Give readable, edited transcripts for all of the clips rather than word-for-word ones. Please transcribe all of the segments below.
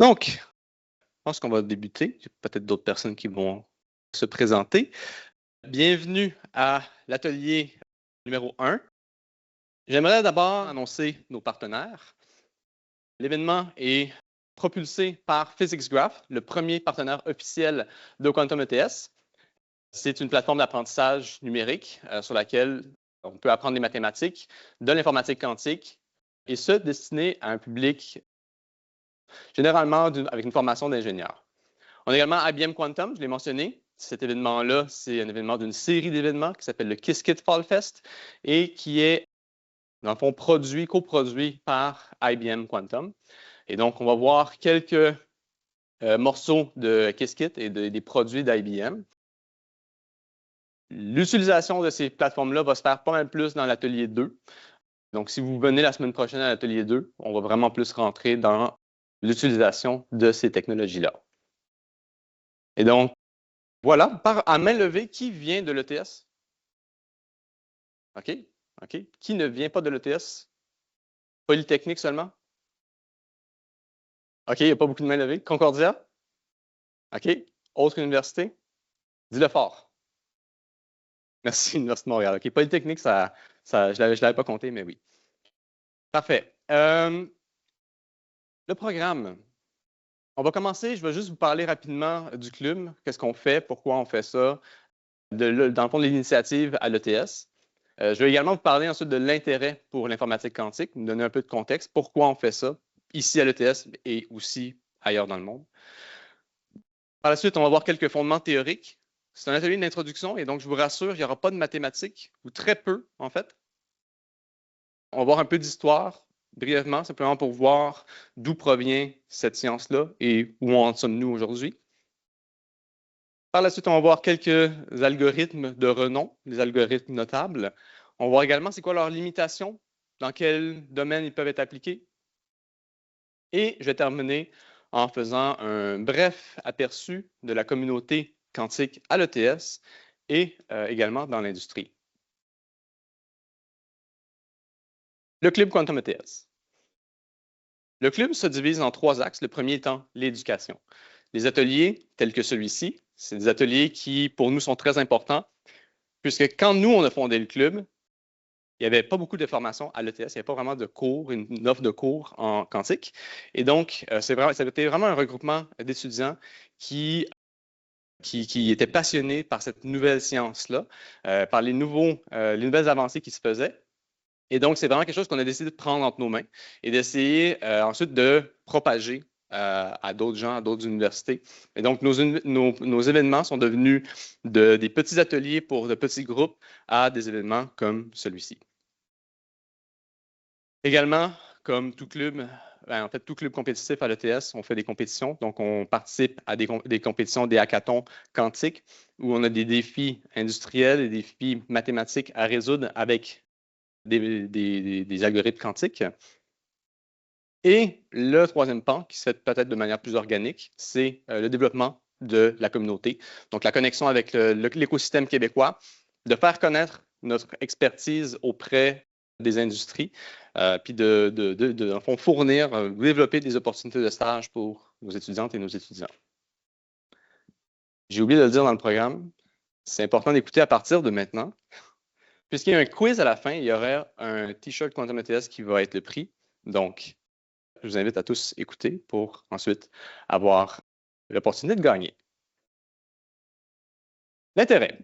Donc, je pense qu'on va débuter. Il y a peut-être d'autres personnes qui vont se présenter. Bienvenue à l'atelier numéro 1. J'aimerais d'abord annoncer nos partenaires. L'événement est propulsé par PhysicsGraph, le premier partenaire officiel de Quantum ETS. C'est une plateforme d'apprentissage numérique sur laquelle on peut apprendre les mathématiques, de l'informatique quantique, et ce, destiné à un public généralement avec une formation d'ingénieur. On a également IBM Quantum, je l'ai mentionné. Cet événement-là, c'est un événement d'une série d'événements qui s'appelle le Qiskit Fall Fest et qui est, dans le fond, coproduit par IBM Quantum. Et donc, on va voir quelques morceaux de Qiskit et des produits d'IBM. L'utilisation de ces plateformes-là va se faire pas mal plus dans l'atelier 2. Donc, si vous venez la semaine prochaine à l'atelier 2, on va vraiment plus rentrer dans l'utilisation de ces technologies-là. Et donc, voilà, à main levée, qui vient de l'ETS? OK, OK. Qui ne vient pas de l'ETS? Polytechnique seulement? OK, il n'y a pas beaucoup de mains levées. Concordia? OK. Autre université? Dis-le fort. Merci, Université de Montréal. OK, Polytechnique, je ne l'avais pas compté, mais oui. Parfait. Le programme. On va commencer, je vais juste vous parler rapidement du club, qu'est-ce qu'on fait, pourquoi on fait ça, dans le fond de l'initiative à l'ETS. Je vais également vous parler ensuite de l'intérêt pour l'informatique quantique, vous donner un peu de contexte, pourquoi on fait ça, ici à l'ETS et aussi ailleurs dans le monde. Par la suite, on va voir quelques fondements théoriques. C'est un atelier d'introduction et donc je vous rassure, il n'y aura pas de mathématiques, ou très peu en fait. On va voir un peu d'histoire, brièvement, simplement pour voir d'où provient cette science-là et où en sommes-nous aujourd'hui. Par la suite, on va voir quelques algorithmes de renom, les algorithmes notables. On va voir également c'est quoi leurs limitations, dans quel domaine ils peuvent être appliqués. Et je vais terminer en faisant un bref aperçu de la communauté quantique à l'ETS et également dans l'industrie. Le club Quantum ETS. Le club se divise en 3 axes, le premier étant l'éducation. Les ateliers tels que celui-ci, c'est des ateliers qui, pour nous, sont très importants, puisque quand nous, on a fondé le club, il n'y avait pas beaucoup de formations à l'ETS, il n'y avait pas vraiment de cours, une offre de cours en quantique. Et donc, ça a été vraiment un regroupement d'étudiants qui étaient passionnés par cette nouvelle science-là, par les nouvelles avancées qui se faisaient. Et donc, c'est vraiment quelque chose qu'on a décidé de prendre entre nos mains et d'essayer ensuite de propager à d'autres gens, à d'autres universités. Et donc, nos événements sont devenus des petits ateliers pour de petits groupes à des événements comme celui-ci. Également, comme tout club, en fait, tout club compétitif à l'ETS, on fait des compétitions. Donc, on participe à des compétitions, des hackathons quantiques, où on a des défis industriels et des défis mathématiques à résoudre avec des algorithmes quantiques. Et le troisième pan, qui se fait peut-être de manière plus organique, c'est le développement de la communauté. Donc, la connexion avec l'écosystème québécois, de faire connaître notre expertise auprès des industries, puis en fond, fournir, développer des opportunités de stage pour nos étudiantes et nos étudiants. J'ai oublié de le dire dans le programme, c'est important d'écouter à partir de maintenant. Puisqu'il y a un quiz à la fin, il y aurait un T-shirt Quantum ETS qui va être le prix. Donc, je vous invite à tous écouter pour ensuite avoir l'opportunité de gagner. L'intérêt.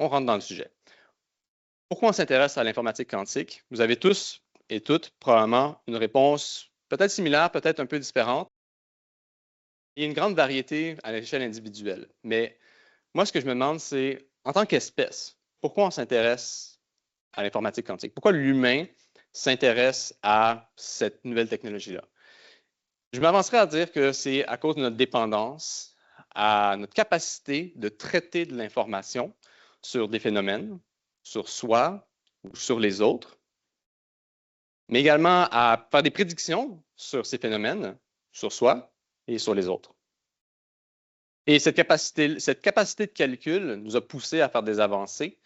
On rentre dans le sujet. Pourquoi on s'intéresse à l'informatique quantique? Vous avez tous et toutes probablement une réponse peut-être similaire, peut-être un peu différente. Il y a une grande variété à l'échelle individuelle. Mais moi, ce que je me demande, c'est, en tant qu'espèce, pourquoi on s'intéresse à l'informatique quantique? Pourquoi l'humain s'intéresse à cette nouvelle technologie-là? Je m'avancerai à dire que c'est à cause de notre dépendance à notre capacité de traiter de l'information sur des phénomènes, sur soi ou sur les autres, mais également à faire des prédictions sur ces phénomènes, sur soi et sur les autres. Et cette capacité de calcul nous a poussé à faire des avancées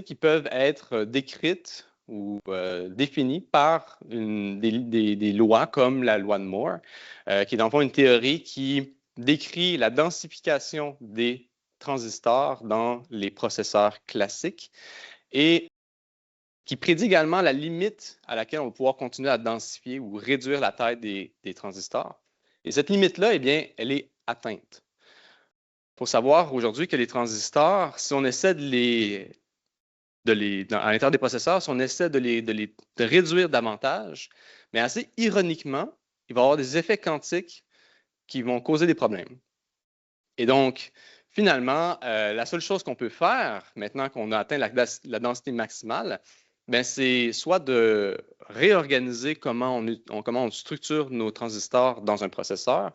qui peuvent être décrites ou définie par des lois comme la loi de Moore, qui est dans le fond une théorie qui décrit la densification des transistors dans les processeurs classiques et qui prédit également la limite à laquelle on va pouvoir continuer à densifier ou réduire la taille des transistors. Et cette limite-là, eh bien, elle est atteinte. Il faut savoir aujourd'hui que les transistors, si on essaie à l'intérieur des processeurs, si on essaie de réduire davantage, mais assez ironiquement, il va y avoir des effets quantiques qui vont causer des problèmes. Et donc, finalement, la seule chose qu'on peut faire, maintenant qu'on a atteint la densité maximale, ben, c'est soit de réorganiser comment on structure nos transistors dans un processeur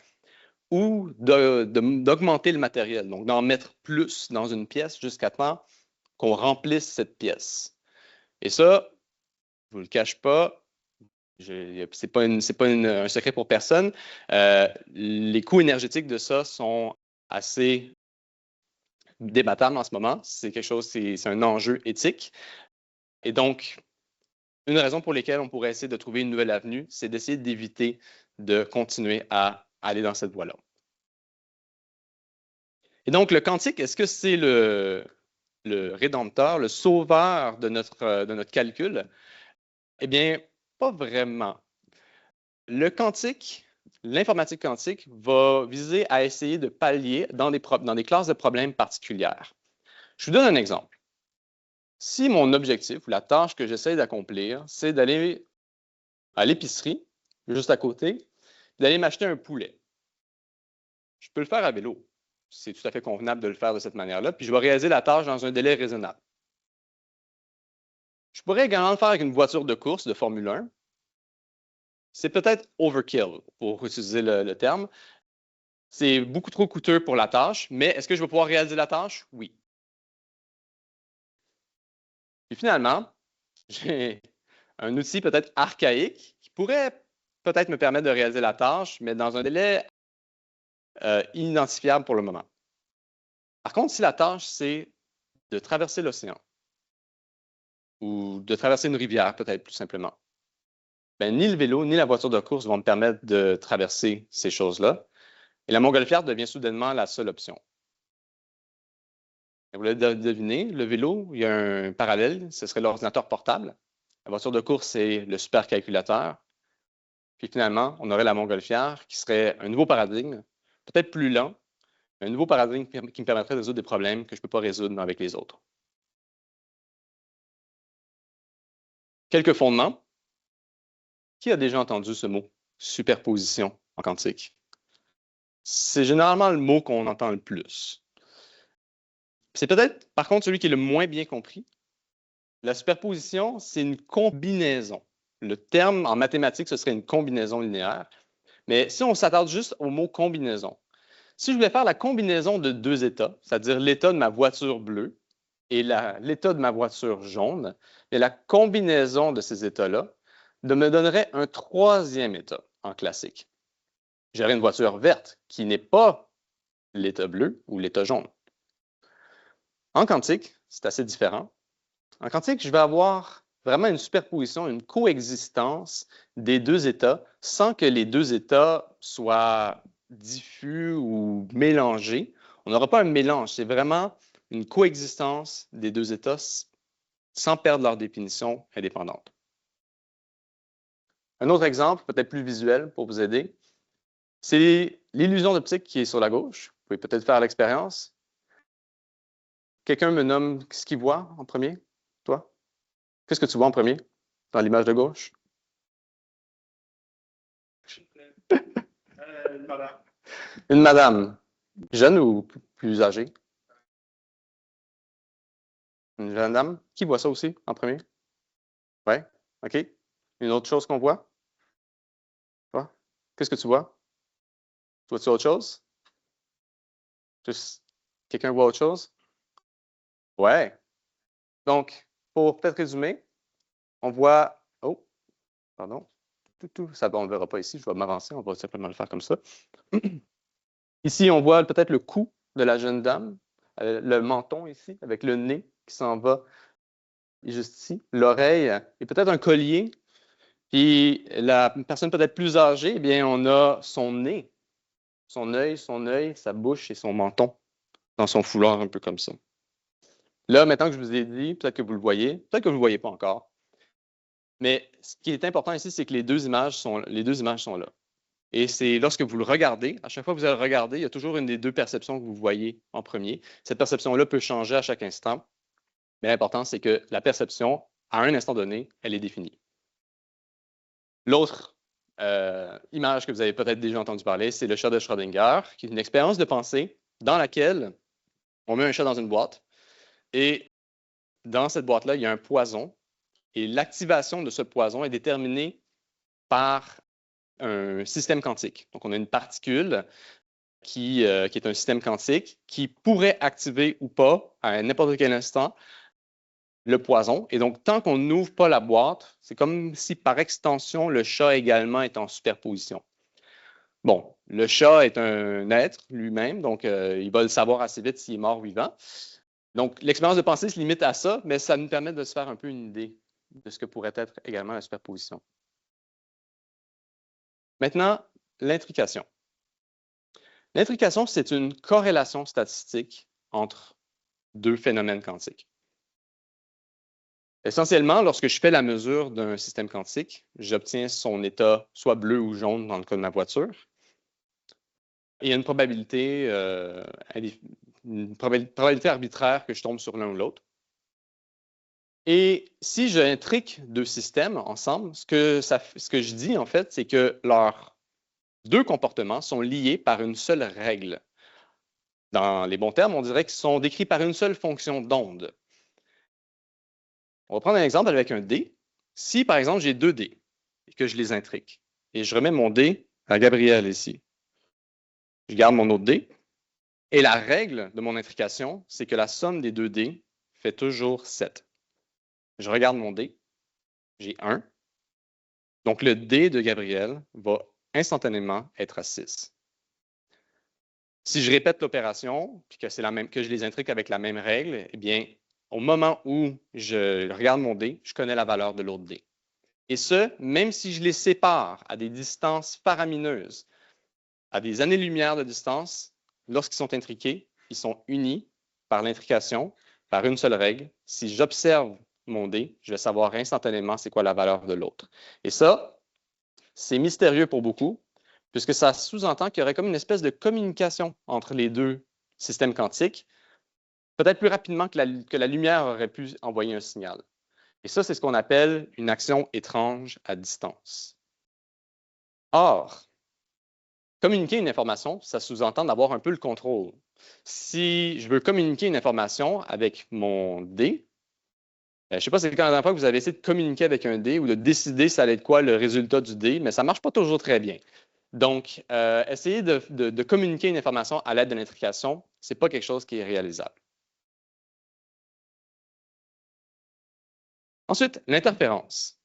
ou d'augmenter le matériel, donc d'en mettre plus dans une pièce jusqu'à temps qu'on remplisse cette pièce. Et ça, je ne vous le cache pas, c'est pas un secret pour personne. Les coûts énergétiques de ça sont assez débattable en ce moment. C'est quelque chose, c'est un enjeu éthique. Et donc, une raison pour laquelle on pourrait essayer de trouver une nouvelle avenue, c'est d'essayer d'éviter de continuer à aller dans cette voie-là. Et donc, le quantique, est-ce que c'est le rédempteur, le sauveur de notre calcul? Eh bien, pas vraiment. Le quantique, l'informatique quantique va viser à essayer de pallier dans des classes de problèmes particulières. Je vous donne un exemple. Si mon objectif ou la tâche que j'essaie d'accomplir, c'est d'aller à l'épicerie, juste à côté, d'aller m'acheter un poulet, je peux le faire à vélo. C'est tout à fait convenable de le faire de cette manière-là, puis je vais réaliser la tâche dans un délai raisonnable. Je pourrais également le faire avec une voiture de course de Formule 1. C'est peut-être overkill, pour utiliser le terme. C'est beaucoup trop coûteux pour la tâche, mais est-ce que je vais pouvoir réaliser la tâche? Oui. Puis finalement, j'ai un outil peut-être archaïque qui pourrait peut-être me permettre de réaliser la tâche, mais dans un délai inidentifiable pour le moment. Par contre, si la tâche, c'est de traverser l'océan ou de traverser une rivière, peut-être plus simplement, ben, ni le vélo ni la voiture de course vont me permettre de traverser ces choses-là. Et la montgolfière devient soudainement la seule option. Vous l'avez deviné, le vélo, il y a un parallèle, ce serait l'ordinateur portable. La voiture de course, c'est le supercalculateur. Puis finalement, on aurait la montgolfière qui serait un nouveau paradigme, peut-être plus lent, un nouveau paradigme qui me permettrait de résoudre des problèmes que je ne peux pas résoudre avec les autres. Quelques fondements. Qui a déjà entendu ce mot, superposition en quantique? C'est généralement le mot qu'on entend le plus. C'est peut-être, par contre, celui qui est le moins bien compris. La superposition, c'est une combinaison. Le terme en mathématiques, ce serait une combinaison linéaire. Mais si on s'attarde juste au mot combinaison, si je voulais faire la combinaison de deux états, c'est-à-dire l'état de ma voiture bleue et l'état de ma voiture jaune, et la combinaison de ces états-là me donnerait un troisième état en classique. J'aurais une voiture verte qui n'est pas l'état bleu ou l'état jaune. En quantique, c'est assez différent. En quantique, je vais avoir vraiment une superposition, une coexistence des deux états sans que les deux états soient diffus ou mélangés. On n'aura pas un mélange, c'est vraiment une coexistence des deux états sans perdre leur définition indépendante. Un autre exemple, peut-être plus visuel pour vous aider, c'est l'illusion d'optique qui est sur la gauche. Vous pouvez peut-être faire l'expérience. Quelqu'un me nomme ce qu'il voit en premier? Toi? Qu'est-ce que tu vois en premier dans l'image de gauche? Une madame. Une madame. Jeune ou plus âgée? Une jeune dame? Qui voit ça aussi en premier? Oui? OK. Une autre chose qu'on voit? Toi? Qu'est-ce que tu vois? Vois-tu autre chose? Juste quelqu'un voit autre chose? Ouais. Donc, pour peut-être résumer, on voit. Oh, pardon. Ça, on ne le verra pas ici. Je vais m'avancer. On va simplement le faire comme ça. Ici, on voit peut-être le cou de la jeune dame, le menton ici, avec le nez qui s'en va juste ici. L'oreille est peut-être un collier. Puis la personne peut-être plus âgée, eh bien, on a son nez, son œil, sa bouche et son menton dans son foulard, un peu comme ça. Là, maintenant que je vous ai dit, peut-être que vous le voyez, peut-être que vous ne le voyez pas encore. Mais ce qui est important ici, c'est que les deux images sont là. Et c'est lorsque vous le regardez, à chaque fois que vous allez le regarder, il y a toujours une des deux perceptions que vous voyez en premier. Cette perception-là peut changer à chaque instant, mais l'important, c'est que la perception, à un instant donné, elle est définie. L'autre image que vous avez peut-être déjà entendu parler, c'est le chat de Schrödinger, qui est une expérience de pensée dans laquelle on met un chat dans une boîte et dans cette boîte-là, il y a un poison et l'activation de ce poison est déterminée par un système quantique. Donc, on a une particule qui est un système quantique qui pourrait activer ou pas à n'importe quel instant le poison. Et donc, tant qu'on n'ouvre pas la boîte, c'est comme si par extension, le chat également est en superposition. Bon, le chat est un être lui-même, donc il va le savoir assez vite s'il est mort ou vivant. Donc, l'expérience de pensée se limite à ça, mais ça nous permet de se faire un peu une idée de ce que pourrait être également la superposition. Maintenant, l'intrication. L'intrication, c'est une corrélation statistique entre deux phénomènes quantiques. Essentiellement, lorsque je fais la mesure d'un système quantique, j'obtiens son état soit bleu ou jaune dans le cas de ma voiture. Et il y a une probabilité arbitraire que je tombe sur l'un ou l'autre. Et si j'intrique deux systèmes ensemble, ce que je dis, en fait, c'est que leurs deux comportements sont liés par une seule règle. Dans les bons termes, on dirait qu'ils sont décrits par une seule fonction d'onde. On va prendre un exemple avec un dé. Si, par exemple, j'ai deux dés et que je les intrique, et je remets mon dé à Gabriel ici, je garde mon autre dé, et la règle de mon intrication, c'est que la somme des deux dés fait toujours 7. Je regarde mon dé, j'ai 1. Donc, le dé de Gabriel va instantanément être à 6. Si je répète l'opération, puis que je les intrigue avec la même règle, eh bien, au moment où je regarde mon dé, je connais la valeur de l'autre dé. Et ce, même si je les sépare à des distances faramineuses, à des années-lumière de distance, lorsqu'ils sont intriqués, ils sont unis par l'intrication, par une seule règle. Si j'observe mon dé, je vais savoir instantanément c'est quoi la valeur de l'autre. Et ça, c'est mystérieux pour beaucoup, puisque ça sous-entend qu'il y aurait comme une espèce de communication entre les deux systèmes quantiques, peut-être plus rapidement que la lumière aurait pu envoyer un signal. Et ça, c'est ce qu'on appelle une action étrange à distance. Or, communiquer une information, ça sous-entend d'avoir un peu le contrôle. Si je veux communiquer une information avec mon dé, je ne sais pas si c'est quand la dernière fois que vous avez essayé de communiquer avec un dé ou de décider ça allait être quoi le résultat du dé, mais ça ne marche pas toujours très bien. Donc, essayer de communiquer une information à l'aide de l'intrication, ce n'est pas quelque chose qui est réalisable. Ensuite, l'interférence.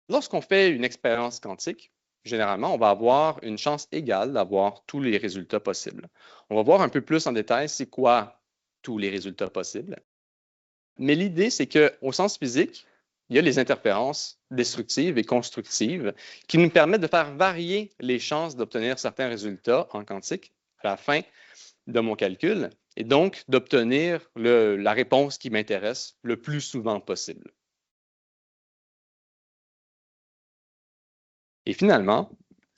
Lorsqu'on fait une expérience quantique, généralement, on va avoir une chance égale d'avoir tous les résultats possibles. On va voir un peu plus en détail c'est quoi tous les résultats possibles. Mais l'idée, c'est qu'au sens physique, il y a les interférences destructives et constructives qui nous permettent de faire varier les chances d'obtenir certains résultats en quantique à la fin de mon calcul et donc d'obtenir la réponse qui m'intéresse le plus souvent possible. Et finalement,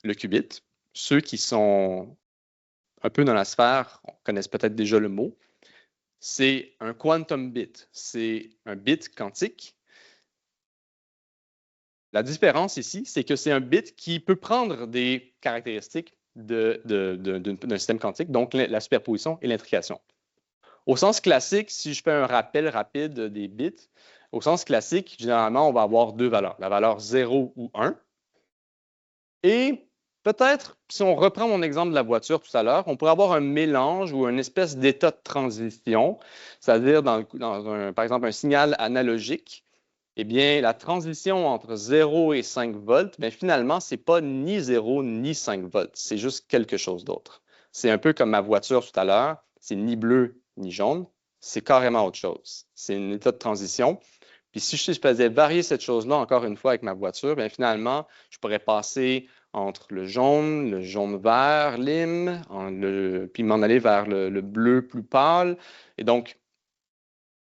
le qubit, ceux qui sont un peu dans la sphère, on connaît peut-être déjà le mot, c'est un quantum bit. C'est un bit quantique. La différence ici, c'est que c'est un bit qui peut prendre des caractéristiques d'un système quantique, donc la superposition et l'intrication. Au sens classique, si je fais un rappel rapide des bits, au sens classique, généralement, on va avoir deux valeurs, la valeur 0 ou 1. Et peut-être, si on reprend mon exemple de la voiture tout à l'heure, on pourrait avoir un mélange ou une espèce d'état de transition, c'est-à-dire par exemple un signal analogique. Eh bien, la transition entre 0 et 5 volts, bien, finalement, ce n'est pas ni 0 ni 5 volts, c'est juste quelque chose d'autre. C'est un peu comme ma voiture tout à l'heure, c'est ni bleu ni jaune, c'est carrément autre chose. C'est un état de transition. Puis si je faisais varier cette chose-là encore une fois avec ma voiture, bien finalement, je pourrais passer entre le jaune vert, lime, puis m'en aller vers le bleu plus pâle. Et donc,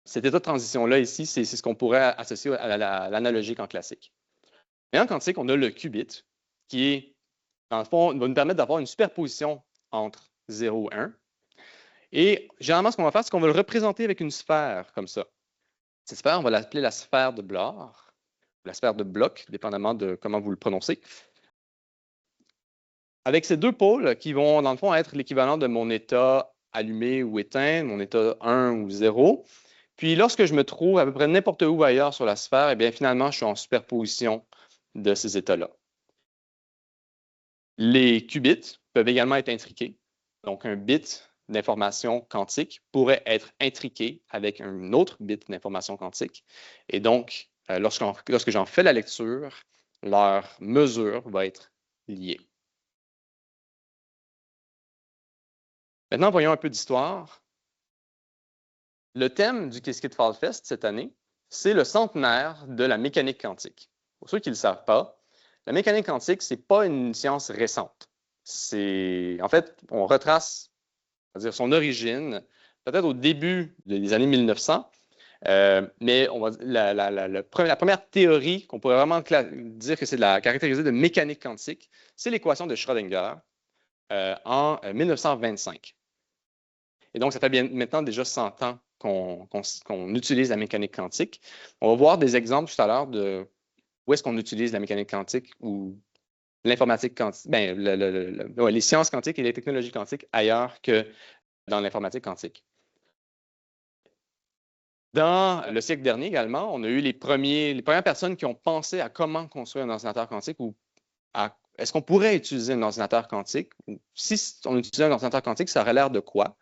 cet état de transition-là ici, c'est ce qu'on pourrait associer à l'analogique en classique. Mais en quantique, on a le qubit, qui est, dans le fond, va nous permettre d'avoir une superposition entre 0 et 1. Et généralement, ce qu'on va faire, c'est qu'on va le représenter avec une sphère comme ça. Cette sphère, on va l'appeler la sphère de Bloch, la sphère de Bloch, dépendamment de comment vous le prononcez. Avec ces deux pôles qui vont, dans le fond, être l'équivalent de mon état allumé ou éteint, mon état 1 ou 0. Puis lorsque je me trouve à peu près n'importe où ailleurs sur la sphère, eh bien finalement, je suis en superposition de ces états-là. Les qubits peuvent également être intriqués. Donc, un bit d'information quantique pourrait être intriqué avec un autre bit d'information quantique. Et donc, lorsque j'en fais la lecture, leur mesure va être liée. Maintenant, voyons un peu d'histoire. Le thème du Qiskit Fall Fest cette année, c'est le centenaire de la mécanique quantique. Pour ceux qui ne le savent pas, la mécanique quantique, ce n'est pas une science récente. En fait, on retrace, c'est-à-dire son origine, peut-être au début des années 1900, mais la première théorie qu'on pourrait vraiment dire que c'est caractérisée de mécanique quantique, c'est l'équation de Schrödinger en 1925. Et donc, ça fait maintenant déjà 100 ans qu'on utilise la mécanique quantique. On va voir des exemples tout à l'heure de où est-ce qu'on utilise la mécanique quantique ou l'informatique quantique, les sciences quantiques et les technologies quantiques ailleurs que dans l'informatique quantique. Dans le siècle dernier également, on a eu les premières personnes qui ont pensé à comment construire un ordinateur quantique ou est-ce qu'on pourrait utiliser un ordinateur quantique? Ou si on utilisait un ordinateur quantique, ça aurait l'air de quoi?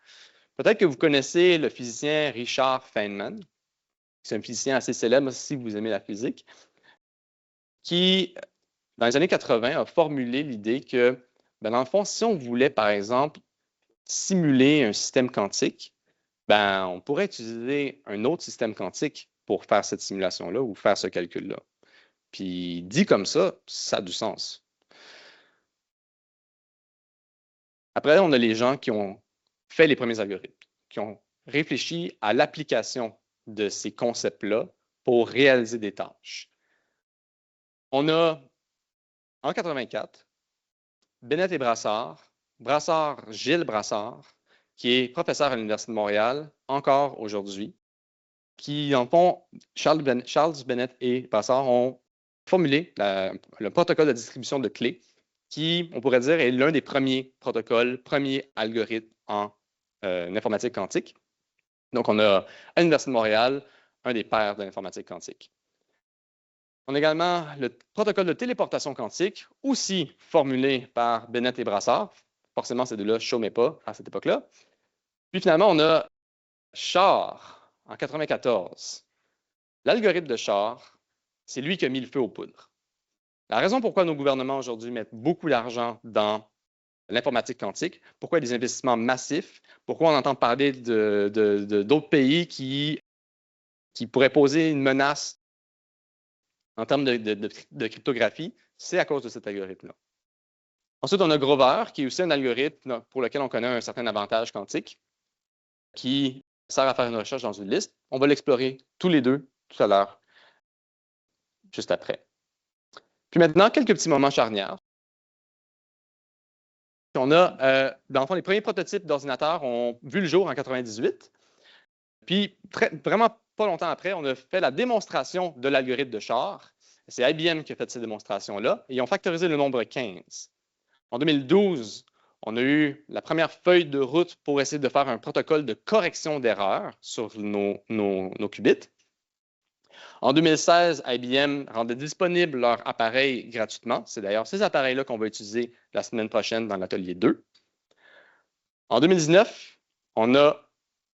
Peut-être que vous connaissez le physicien Richard Feynman, c'est un physicien assez célèbre si vous aimez la physique, qui, dans les années 80, a formulé l'idée que, dans le fond, si on voulait, par exemple, simuler un système quantique, on pourrait utiliser un autre système quantique pour faire cette simulation-là ou faire ce calcul-là. Puis, dit comme ça a du sens. Après, on a les gens qui ont fait les premiers algorithmes, qui ont réfléchi à l'application de ces concepts-là pour réaliser des tâches. On a, en 84, Bennett et Gilles Brassard, qui est professeur à l'Université de Montréal, encore aujourd'hui, qui, en fond, Charles Bennett et Brassard ont formulé le protocole de distribution de clés, qui, on pourrait dire, est l'un des premiers protocoles, premiers algorithmes en informatique quantique. Donc, on a à l'Université de Montréal un des pères de l'informatique quantique. On a également le protocole de téléportation quantique, aussi formulé par Bennett et Brassard. Forcément, ces deux-là ne chômaient pas à cette époque-là. Puis finalement, on a Shor en 1994. L'algorithme de Shor, c'est lui qui a mis le feu aux poudres. La raison pourquoi nos gouvernements aujourd'hui mettent beaucoup d'argent dans l'informatique quantique, pourquoi des investissements massifs, pourquoi on entend parler d'autres pays qui pourraient poser une menace en termes de cryptographie, c'est à cause de cet algorithme-là. Ensuite, on a Grover, qui est aussi un algorithme pour lequel on connaît un certain avantage quantique, qui sert à faire une recherche dans une liste. On va l'explorer tous les deux tout à l'heure, juste après. Puis maintenant, quelques petits moments charnières. On a, dans le fond, les premiers prototypes d'ordinateurs ont vu le jour en 1998. Puis, vraiment pas longtemps après, on a fait la démonstration de l'algorithme de Shor. C'est IBM qui a fait cette démonstration-là. Et ils ont factorisé le nombre 15. En 2012, on a eu la première feuille de route pour essayer de faire un protocole de correction d'erreurs sur nos qubits. En 2016, IBM rendait disponible leur appareil gratuitement. C'est d'ailleurs ces appareils-là qu'on va utiliser la semaine prochaine dans l'atelier 2. En 2019, on a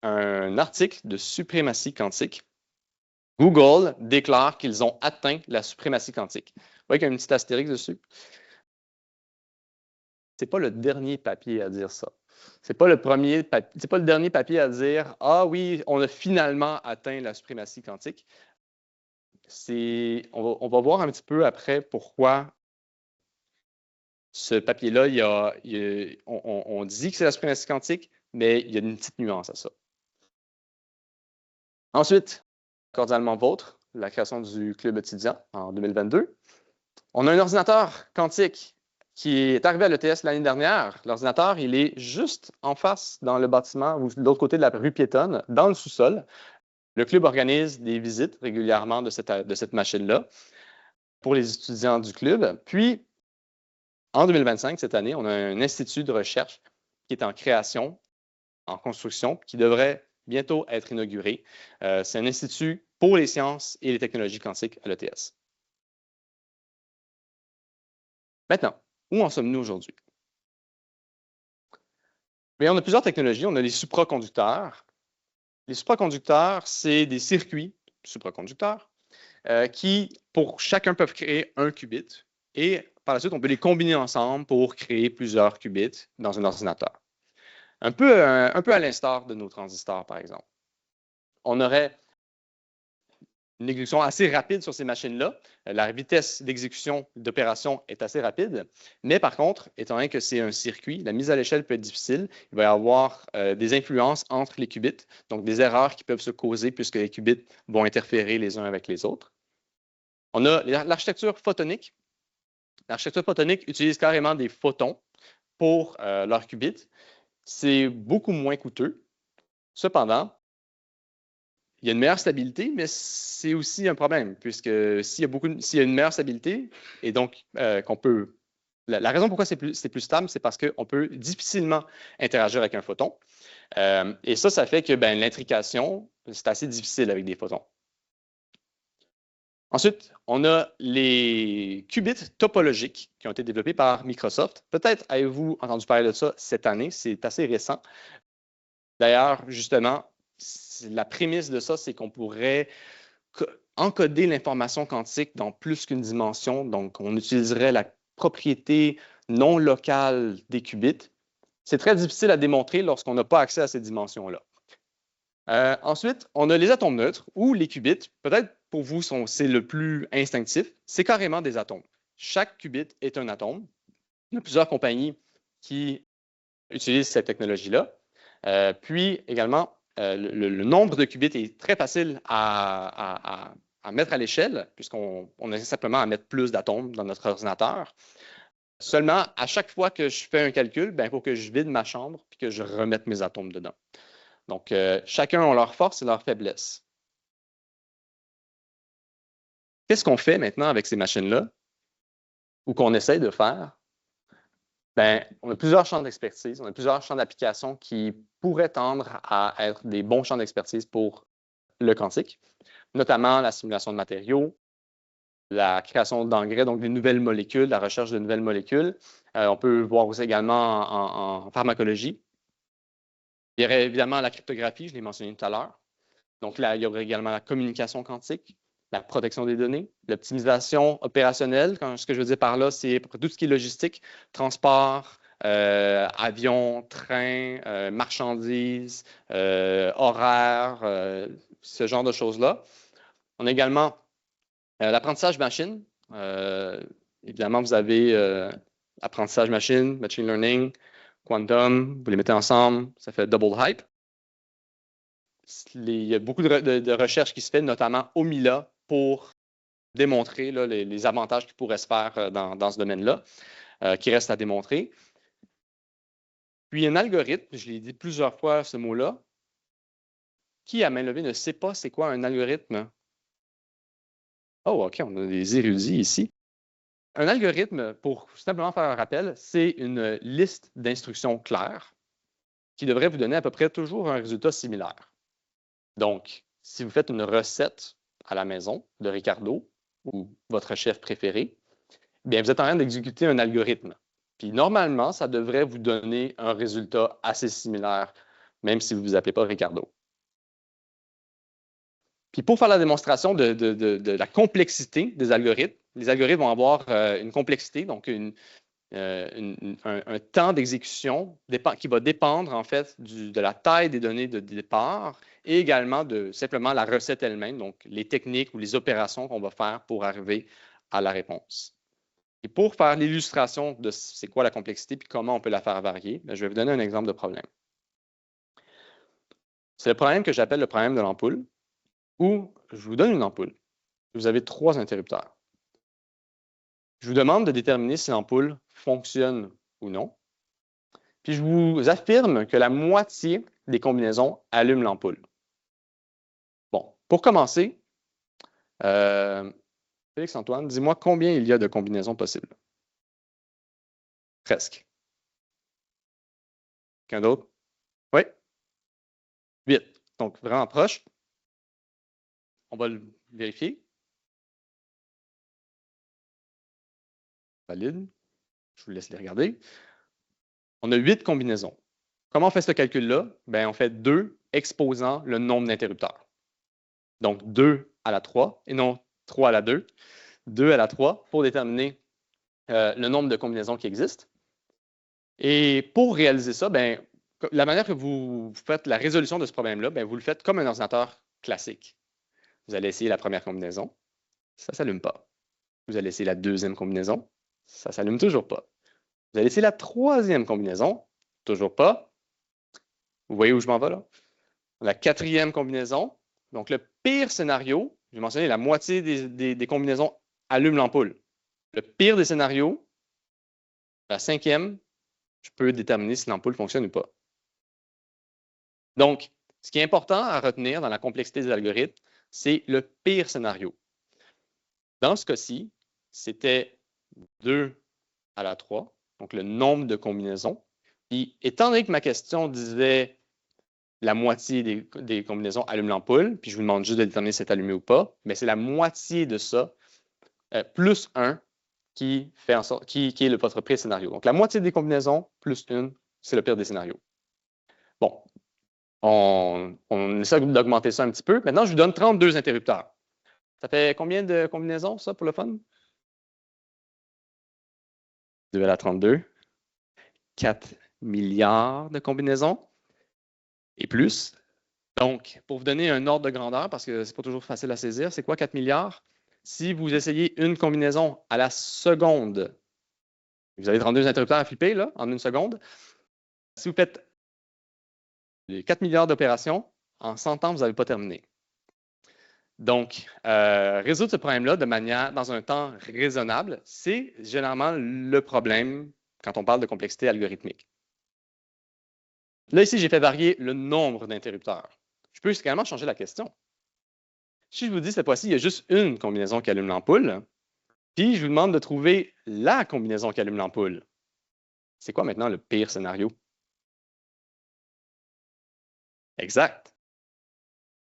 un article de suprématie quantique. Google déclare qu'ils ont atteint la suprématie quantique. Vous voyez qu'il y a un petit astérix dessus. Ce n'est pas le dernier papier à dire ça. Ce n'est pas le dernier papier à dire « Ah oui, on a finalement atteint la suprématie quantique ». on va voir un petit peu après pourquoi ce papier-là, on dit que c'est la suprématie quantique, mais il y a une petite nuance à ça. Ensuite, cordialement vôtre, la création du club étudiant en 2022. On a un ordinateur quantique qui est arrivé à l'ETS l'année dernière. L'ordinateur, il est juste en face dans le bâtiment, ou de l'autre côté de la rue piétonne, dans le sous-sol. Le club organise des visites régulièrement de cette machine-là pour les étudiants du club. Puis, en 2025, cette année, on a un institut de recherche qui est en création, en construction, qui devrait bientôt être inauguré. C'est un institut pour les sciences et les technologies quantiques à l'ETS. Maintenant, où en sommes-nous aujourd'hui? On a plusieurs technologies. On a les supraconducteurs. Les supraconducteurs, c'est des circuits supraconducteurs qui, pour chacun, peuvent créer un qubit. Et par la suite, on peut les combiner ensemble pour créer plusieurs qubits dans un ordinateur. Un peu à l'instar de nos transistors, par exemple. On aurait une exécution assez rapide sur ces machines-là. La vitesse d'exécution d'opération est assez rapide, mais par contre, étant donné que c'est un circuit, la mise à l'échelle peut être difficile. Il va y avoir des influences entre les qubits, donc des erreurs qui peuvent se causer puisque les qubits vont interférer les uns avec les autres. On a l'architecture photonique. L'architecture photonique utilise carrément des photons pour leurs qubits. C'est beaucoup moins coûteux. Cependant, il y a une meilleure stabilité, mais c'est aussi un problème, puisque s'il y a une meilleure stabilité, et donc qu'on peut. La raison pourquoi c'est plus stable, c'est parce qu'on peut difficilement interagir avec un photon. Et ça fait que l'intrication, c'est assez difficile avec des photons. Ensuite, on a les qubits topologiques qui ont été développés par Microsoft. Peut-être avez-vous entendu parler de ça cette année, c'est assez récent. D'ailleurs, justement, la prémisse de ça, c'est qu'on pourrait encoder l'information quantique dans plus qu'une dimension. Donc, on utiliserait la propriété non locale des qubits. C'est très difficile à démontrer lorsqu'on n'a pas accès à ces dimensions-là. Ensuite, on a les atomes neutres ou les qubits. Peut-être pour vous, c'est le plus instinctif. C'est carrément des atomes. Chaque qubit est un atome. Il y a plusieurs compagnies qui utilisent cette technologie-là. Puis également, le nombre de qubits est très facile à mettre à l'échelle, puisqu'on a simplement à mettre plus d'atomes dans notre ordinateur. Seulement, à chaque fois que je fais un calcul, il faut que je vide ma chambre et que je remette mes atomes dedans. Donc, chacun a leur force et leur faiblesse. Qu'est-ce qu'on fait maintenant avec ces machines-là ou qu'on essaye de faire? On a plusieurs champs d'expertise, on a plusieurs champs d'application qui pourraient tendre à être des bons champs d'expertise pour le quantique, notamment la simulation de matériaux, la création d'engrais, donc des nouvelles molécules, la recherche de nouvelles molécules. On peut voir aussi également en pharmacologie. Il y aurait évidemment la cryptographie, je l'ai mentionné tout à l'heure. Donc là, il y aurait également la communication quantique, la protection des données, l'optimisation opérationnelle. Ce que je veux dire par là, c'est tout ce qui est logistique, transport, avion, train, marchandises, horaires, ce genre de choses-là. On a également l'apprentissage machine. Évidemment, vous avez apprentissage machine, machine learning, quantum, vous les mettez ensemble, ça fait double hype. Il y a beaucoup de recherches qui se font, notamment au MILA, pour démontrer là, les avantages qui pourraient se faire dans ce domaine-là, qui reste à démontrer. Puis un algorithme, je l'ai dit plusieurs fois ce mot-là, qui à main levée ne sait pas c'est quoi un algorithme? Oh, OK, on a des érudits ici. Un algorithme, pour simplement faire un rappel, c'est une liste d'instructions claires qui devrait vous donner à peu près toujours un résultat similaire. Donc, si vous faites une recette à la maison de Ricardo ou votre chef préféré, bien, vous êtes en train d'exécuter un algorithme. Puis normalement, ça devrait vous donner un résultat assez similaire, même si vous ne vous appelez pas Ricardo. Puis pour faire la démonstration de la complexité des algorithmes, les algorithmes vont avoir une complexité, donc un temps d'exécution qui va dépendre en fait de la taille des données de départ et également de simplement la recette elle-même, donc les techniques ou les opérations qu'on va faire pour arriver à la réponse. Et pour faire l'illustration de c'est quoi la complexité et comment on peut la faire varier, je vais vous donner un exemple de problème. C'est le problème que j'appelle le problème de l'ampoule, où je vous donne une ampoule. Vous avez 3 interrupteurs. Je vous demande de déterminer si l'ampoule fonctionne ou non. Puis je vous affirme que la moitié des combinaisons allument l'ampoule. Bon, pour commencer, Félix-Antoine, dis-moi combien il y a de combinaisons possibles? Presque. Quelqu'un d'autre? Oui? 8. Donc, vraiment proche. On va le vérifier. Valide. Je vous laisse les regarder. On a 8 combinaisons. Comment on fait ce calcul-là? Bien, on fait 2 exposant le nombre d'interrupteurs. Donc, 2 à la 3 et non 3 à la 2. 2 à la 3 pour déterminer le nombre de combinaisons qui existent. Et pour réaliser ça, bien, la manière que vous faites la résolution de ce problème-là, bien, vous le faites comme un ordinateur classique. Vous allez essayer la première combinaison, ça ne s'allume pas. Vous allez essayer la deuxième combinaison, ça ne s'allume toujours pas. Vous allez essayer la troisième combinaison, toujours pas. Vous voyez où je m'en vais là? La quatrième combinaison, donc le pire scénario, j'ai mentionné la moitié des combinaisons allument l'ampoule. Le pire des scénarios, la cinquième, je peux déterminer si l'ampoule fonctionne ou pas. Donc, ce qui est important à retenir dans la complexité des algorithmes, c'est le pire scénario. Dans ce cas-ci, c'était 2 à la 3, donc le nombre de combinaisons. Puis, étant donné que ma question disait la moitié des combinaisons allument l'ampoule, puis je vous demande juste de déterminer si c'est allumé ou pas, mais c'est la moitié de ça, plus 1, qui fait en sorte, qui est votre pire scénario. Donc, la moitié des combinaisons, plus 1, c'est le pire des scénarios. Bon, on essaie d'augmenter ça un petit peu. Maintenant, je vous donne 32 interrupteurs. Ça fait combien de combinaisons, ça, pour le fun? 2 à la 32. 4 milliards de combinaisons et plus. Donc, pour vous donner un ordre de grandeur, parce que ce n'est pas toujours facile à saisir, c'est quoi 4 milliards? Si vous essayez une combinaison à la seconde, vous avez 32 interrupteurs à flipper là, en une seconde. Si vous faites les 4 milliards d'opérations, en 100 ans, vous n'avez pas terminé. Donc, résoudre ce problème-là dans un temps raisonnable, c'est généralement le problème quand on parle de complexité algorithmique. Là, ici, j'ai fait varier le nombre d'interrupteurs. Je peux également changer la question. Si je vous dis cette fois-ci, il y a juste une combinaison qui allume l'ampoule, puis je vous demande de trouver la combinaison qui allume l'ampoule. C'est quoi maintenant le pire scénario? Exact.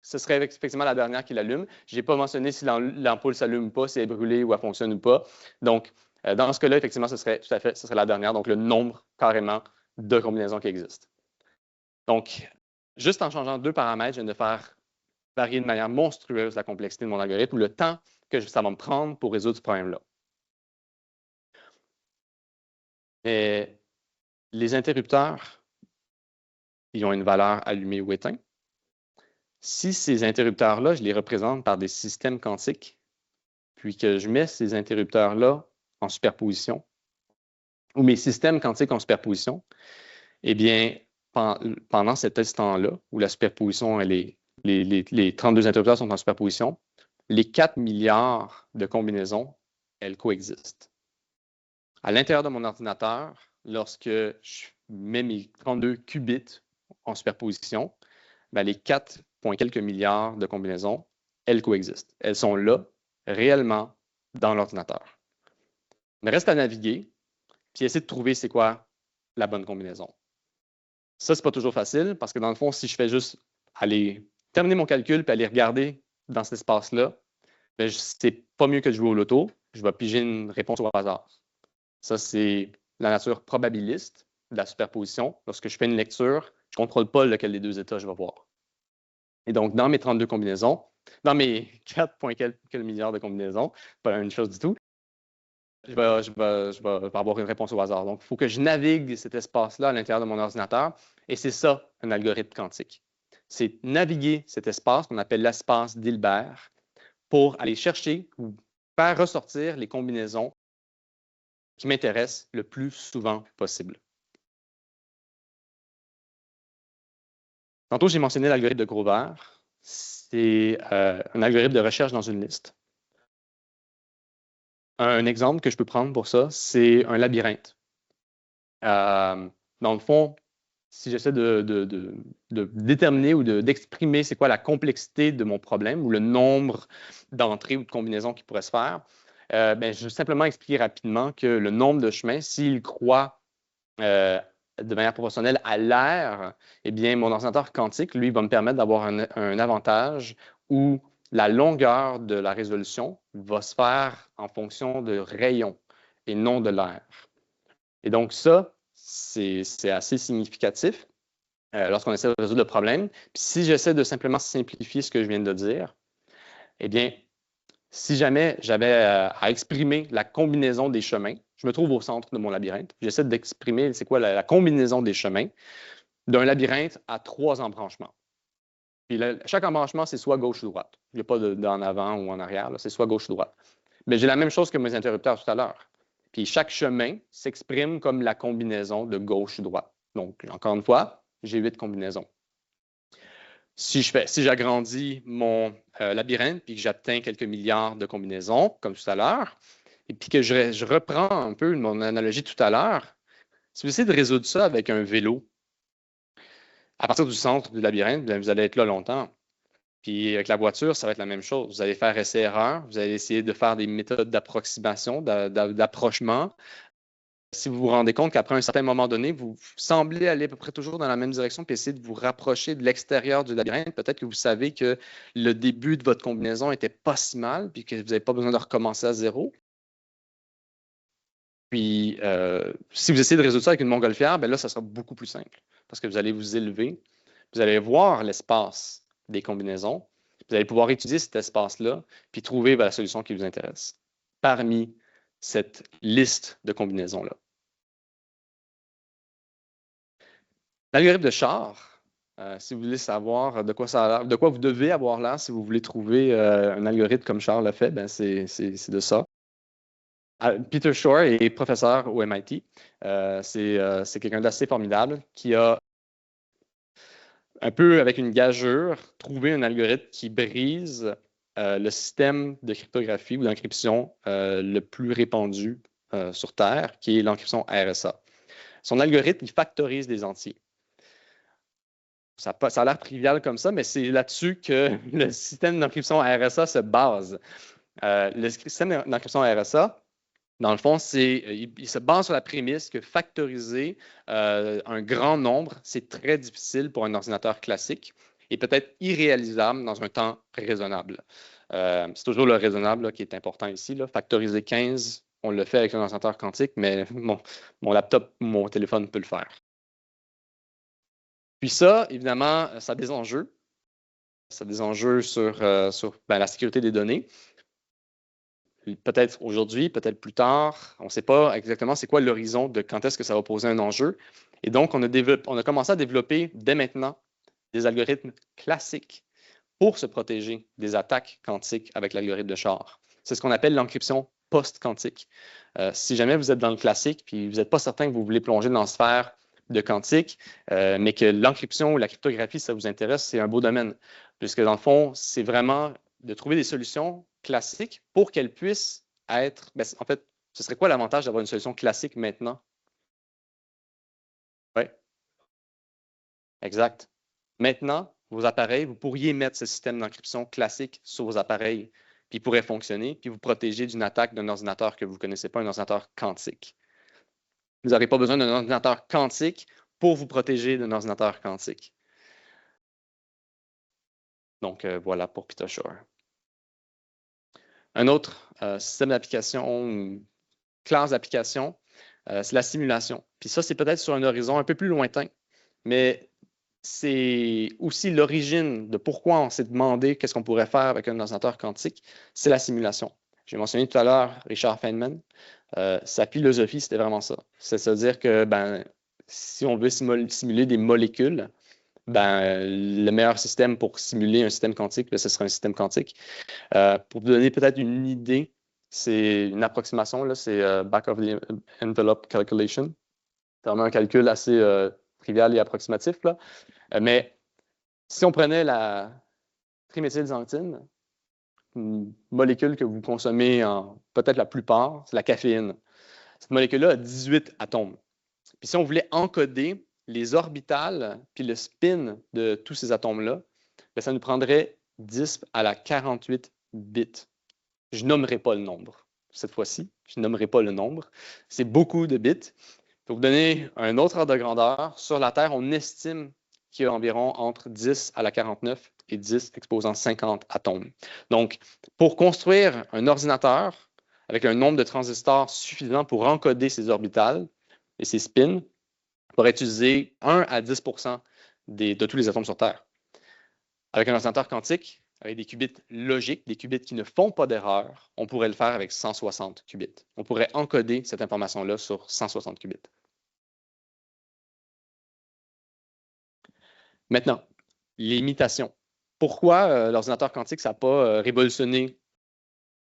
Ce serait effectivement la dernière qui l'allume. Je n'ai pas mentionné si l'ampoule s'allume ou pas, si elle est brûlée ou elle fonctionne ou pas. Donc, dans ce cas-là, effectivement, ce serait la dernière, donc le nombre carrément de combinaisons qui existent. Donc, juste en changeant 2 paramètres, je viens de faire varier de manière monstrueuse la complexité de mon algorithme ou le temps que ça va me prendre pour résoudre ce problème-là. Mais les interrupteurs, ils ont une valeur allumée ou éteinte. Si ces interrupteurs-là, je les représente par des systèmes quantiques, puis que je mets ces interrupteurs-là en superposition, ou mes systèmes quantiques en superposition, eh bien, pendant cet instant-là, où la superposition, les 32 interrupteurs sont en superposition, les 4 milliards de combinaisons, elles coexistent. À l'intérieur de mon ordinateur, lorsque je mets mes 32 qubits en superposition, bien, les 4 quelques milliards de combinaisons, elles coexistent. Elles sont là, réellement, dans l'ordinateur. Il me reste à naviguer, puis essayer de trouver c'est quoi la bonne combinaison. Ça, c'est pas toujours facile, parce que dans le fond, si je fais juste aller terminer mon calcul puis aller regarder dans cet espace-là, c'est pas mieux que de jouer au loto. Je vais piger une réponse au hasard. Ça, c'est la nature probabiliste de la superposition. Lorsque je fais une lecture, je ne contrôle pas lequel des deux états je vais voir. Et donc, dans mes 32 combinaisons, dans mes 4 quelques milliards de combinaisons, pas la même chose du tout, je vais avoir une réponse au hasard. Donc, il faut que je navigue cet espace-là à l'intérieur de mon ordinateur. Et c'est ça, un algorithme quantique. C'est naviguer cet espace qu'on appelle l'espace d'Hilbert pour aller chercher ou faire ressortir les combinaisons qui m'intéressent le plus souvent possible. Tantôt, j'ai mentionné l'algorithme de Grover. C'est un algorithme de recherche dans une liste. Un exemple que je peux prendre pour ça, c'est un labyrinthe. Dans le fond, si j'essaie de déterminer ou d'exprimer c'est quoi la complexité de mon problème ou le nombre d'entrées ou de combinaisons qui pourraient se faire, je vais simplement expliquer rapidement que le nombre de chemins, s'il croît de manière proportionnelle à l'air, eh bien, mon ordinateur quantique, lui, va me permettre d'avoir un avantage où la longueur de la résolution va se faire en fonction de rayons et non de l'air. Et donc, ça, c'est assez significatif lorsqu'on essaie de résoudre le problème. Puis si j'essaie de simplement simplifier ce que je viens de dire, eh bien, si jamais j'avais à exprimer la combinaison des chemins, je me trouve au centre de mon labyrinthe. J'essaie d'exprimer c'est quoi la combinaison des chemins d'un labyrinthe à 3 embranchements. Puis là, chaque embranchement, c'est soit gauche ou droite. Il n'y a pas d'en avant ou en arrière, c'est soit gauche ou droite. Mais j'ai la même chose que mes interrupteurs tout à l'heure. Puis chaque chemin s'exprime comme la combinaison de gauche ou droite. Donc, encore une fois, j'ai 8 combinaisons. Si j'agrandis mon labyrinthe puis que j'atteins quelques milliards de combinaisons, comme tout à l'heure, et puis que je reprends un peu mon analogie tout à l'heure, si vous essayez de résoudre ça avec un vélo, à partir du centre du labyrinthe, vous allez être là longtemps. Puis avec la voiture, ça va être la même chose. Vous allez faire essai-erreur, vous allez essayer de faire des méthodes d'approximation, d'approchement. Si vous vous rendez compte qu'après un certain moment donné, vous semblez aller à peu près toujours dans la même direction puis essayer de vous rapprocher de l'extérieur du labyrinthe, peut-être que vous savez que le début de votre combinaison n'était pas si mal puis que vous n'avez pas besoin de recommencer à zéro. Puis, si vous essayez de résoudre ça avec une montgolfière, là, ça sera beaucoup plus simple parce que vous allez vous élever, vous allez voir l'espace des combinaisons, vous allez pouvoir étudier cet espace-là puis trouver la solution qui vous intéresse parmi cette liste de combinaisons-là. L'algorithme de Char, si vous voulez savoir de quoi vous devez avoir l'air si vous voulez trouver un algorithme comme Char l'a fait, c'est de ça. Peter Shor est professeur au MIT. C'est quelqu'un d'assez formidable qui a, un peu avec une gageure, trouvé un algorithme qui brise le système de cryptographie ou d'encryption le plus répandu sur Terre, qui est l'encryption RSA. Son algorithme, il factorise des entiers. Ça a l'air trivial comme ça, mais c'est là-dessus que le système d'encryption RSA se base. Le système d'encryption RSA, dans le fond, il se base sur la prémisse que factoriser un grand nombre, c'est très difficile pour un ordinateur classique et peut-être irréalisable dans un temps raisonnable. C'est toujours le raisonnable là, qui est important ici. Là. Factoriser 15, on le fait avec un ordinateur quantique, mais mon laptop ou mon téléphone peut le faire. Puis ça, évidemment, ça a des enjeux. Ça a des enjeux sur la sécurité des données. Peut-être aujourd'hui, peut-être plus tard. On ne sait pas exactement c'est quoi l'horizon de quand est-ce que ça va poser un enjeu. Et donc, on a commencé à développer dès maintenant des algorithmes classiques pour se protéger des attaques quantiques avec l'algorithme de Shor. C'est ce qu'on appelle l'encryption post-quantique. Si jamais vous êtes dans le classique puis vous n'êtes pas certain que vous voulez plonger dans la sphère de quantique, mais que l'encryption ou la cryptographie, ça vous intéresse, c'est un beau domaine. Puisque dans le fond, c'est vraiment de trouver des solutions classiques pour qu'elles puissent être... en fait, ce serait quoi l'avantage d'avoir une solution classique maintenant? Oui, exact. Maintenant, vos appareils, vous pourriez mettre ce système d'encryption classique sur vos appareils, puis il pourrait fonctionner, puis vous protéger d'une attaque d'un ordinateur que vous ne connaissez pas, un ordinateur quantique. Vous n'aurez pas besoin d'un ordinateur quantique pour vous protéger d'un ordinateur quantique. Donc, voilà pour Peter Shor. Un autre système d'application, classe d'application, c'est la simulation. Puis ça, c'est peut-être sur un horizon un peu plus lointain, mais c'est aussi l'origine de pourquoi on s'est demandé qu'est-ce qu'on pourrait faire avec un ordinateur quantique, c'est la simulation. J'ai mentionné tout à l'heure Richard Feynman. Sa philosophie, c'était vraiment ça. C'est-à-dire que si on veut simuler des molécules, le meilleur système pour simuler un système quantique, ce serait un système quantique. Pour vous donner peut-être une idée, c'est une approximation, c'est back of the envelope calculation. C'est vraiment un calcul assez trivial et approximatif. Là. Mais si on prenait la triméthylxanthine, une molécule que vous consommez en peut-être la plupart, c'est la caféine. Cette molécule-là a 18 atomes. Puis si on voulait encoder les orbitales puis le spin de tous ces atomes-là, ça nous prendrait 10 à la 48 bits. Je nommerai pas le nombre cette fois-ci. Je nommerai pas le nombre. C'est beaucoup de bits. Pour vous donner un autre ordre de grandeur, sur la Terre, on estime qu'il y a environ entre 10 à la 49 et 10 exposant 50 atomes. Donc, pour construire un ordinateur avec un nombre de transistors suffisant pour encoder ces orbitales et ces spins, on pourrait utiliser 1 à 10 de tous les atomes sur Terre. Avec un ordinateur quantique, avec des qubits logiques, des qubits qui ne font pas d'erreur, on pourrait le faire avec 160 qubits. On pourrait encoder cette information-là sur 160 qubits. Maintenant, l'imitation. Pourquoi l'ordinateur quantique, ça n'a pas révolutionné?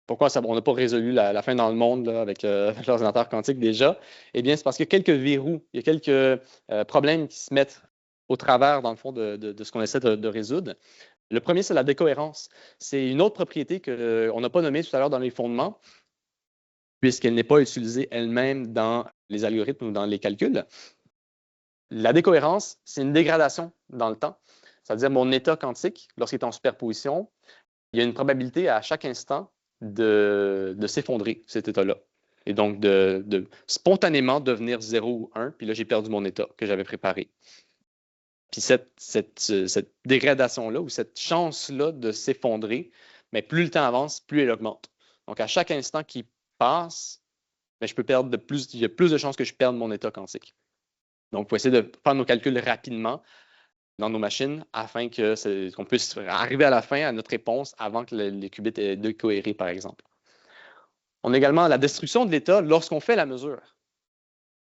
Pourquoi on n'a pas résolu la fin dans le monde là, avec l'ordinateur quantique déjà? Eh bien, c'est parce qu'il y a quelques verrous, il y a quelques problèmes qui se mettent au travers, dans le fond, de ce qu'on essaie de résoudre. Le premier, c'est la décohérence. C'est une autre propriété qu'on n'a pas nommée tout à l'heure dans les fondements, puisqu'elle n'est pas utilisée elle-même dans les algorithmes ou dans les calculs. La décohérence, c'est une dégradation dans le temps. C'est-à-dire mon état quantique, lorsqu'il est en superposition, il y a une probabilité à chaque instant de s'effondrer, cet état-là. Et donc de spontanément devenir 0 ou 1, puis là, j'ai perdu mon état que j'avais préparé. Puis cette dégradation-là ou cette chance-là de s'effondrer, mais plus le temps avance, plus elle augmente. Donc, à chaque instant qui passe, je peux perdre il y a plus de chances que je perde mon état quantique. Donc, il faut essayer de faire nos calculs rapidement dans nos machines afin qu'on puisse arriver à la fin à notre réponse avant que les qubits aient décohéré, par exemple. On a également la destruction de l'état lorsqu'on fait la mesure.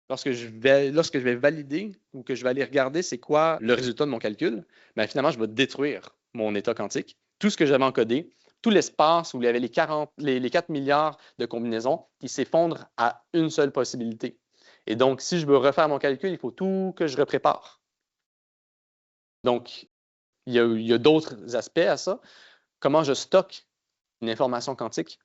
Lorsque je vais valider ou que je vais aller regarder c'est quoi le résultat de mon calcul, finalement, je vais détruire mon état quantique. Tout ce que j'avais encodé, tout l'espace où il y avait les 4 milliards de combinaisons qui s'effondrent à une seule possibilité. Et donc, si je veux refaire mon calcul, il faut tout que je reprépare. Donc, il y a d'autres aspects à ça. Comment je stocke une information quantique?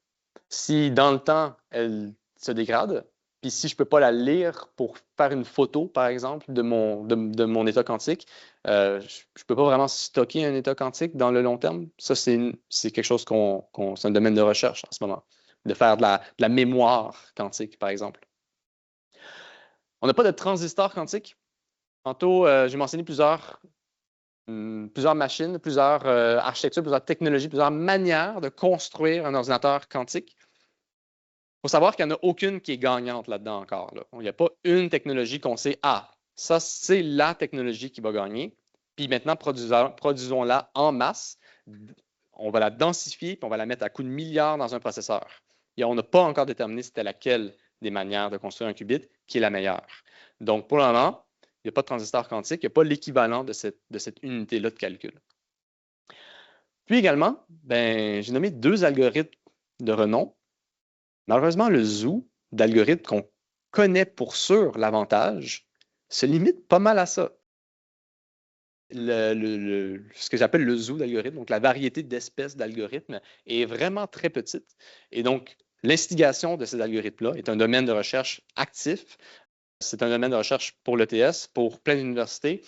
Si dans le temps, elle se dégrade, puis si je ne peux pas la lire pour faire une photo, par exemple, de mon état quantique, je ne peux pas vraiment stocker un état quantique dans le long terme. Ça, c'est quelque chose c'est un domaine de recherche en ce moment, de faire de la mémoire quantique, par exemple. On n'a pas de transistor quantique. Tantôt, j'ai mentionné plusieurs machines, plusieurs architectures, plusieurs technologies, plusieurs manières de construire un ordinateur quantique. Il faut savoir qu'il n'y en a aucune qui est gagnante là-dedans encore. Là. Il n'y a pas une technologie qu'on sait, ça, c'est la technologie qui va gagner. Puis maintenant, produisons-la en masse. On va la densifier, puis on va la mettre à coups de milliards dans un processeur. Et on n'a pas encore déterminé c'était laquelle des manières de construire un qubit qui est la meilleure. Donc, pour le moment, il n'y a pas de transistor quantique, il n'y a pas l'équivalent de cette unité-là de calcul. Puis également, j'ai nommé 2 algorithmes de renom. Malheureusement, le zoo d'algorithmes qu'on connaît pour sûr l'avantage se limite pas mal à ça. Ce que j'appelle le zoo d'algorithmes, donc la variété d'espèces d'algorithmes, est vraiment très petite. Et donc, l'instigation de ces algorithmes-là est un domaine de recherche actif. C'est un domaine de recherche pour l'ETS, pour plein d'universités.